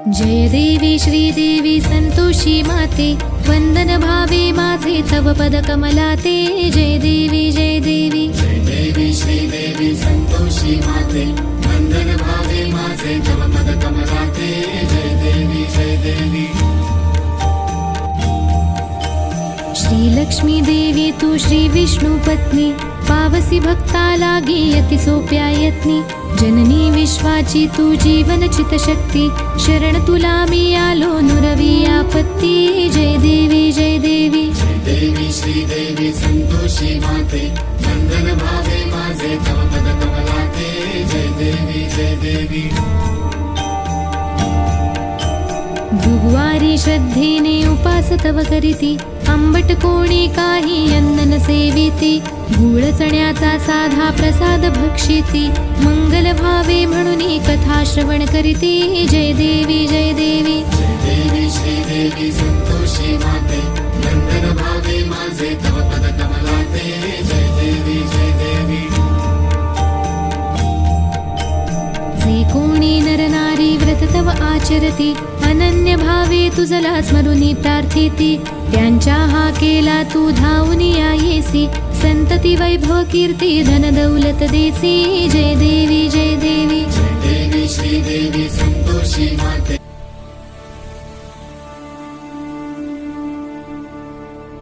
जय देवी श्रीदेवी संतोषी माते, वंदन भावे माझे तव पद कमलाते। जय देवी जय देवी जय देवी श्रीदेवी संतोषी माते, वंदन भावे माझे तव पद कमलाते। जय देवी जय देवी श्री लक्ष्मी देवी तू श्री विष्णु पत्नी, पावसी भक्ता लागी अति सोप्या यत्नी। जननी विश्वाची तू जीवन चित शक्ती, शरण तुला मी आलो नुरवी आपत्ती। जय देवी जय देवी जय देवी श्रीदेवी संतोषी माते, वंदन भावे माझे तव पद कमलाते। जय देवी जय देवी दुर्वारी श्रद्धेने उपास तव करीती, आंबट कोणी काही अन्न न सेविती। गूळ चण्याचा साधा प्रसाद भक्षिती, मंगल भावे म्हणून कथा श्रवण करीती। जय देवी जय देवी जय देवी श्रीदेवी संतोषी माते, वंदन भावे माझे तव पद कमलाते। जय देवी जय देवी जे कोणी नर नारी व्रत तव आचरती, अनन्य भावे तुझला स्मरुनी प्रार्थिती। त्यांच्या हाकेला तू धावून येसी, संतती वैभव कीर्ती धन दौलत देसी। जय देवी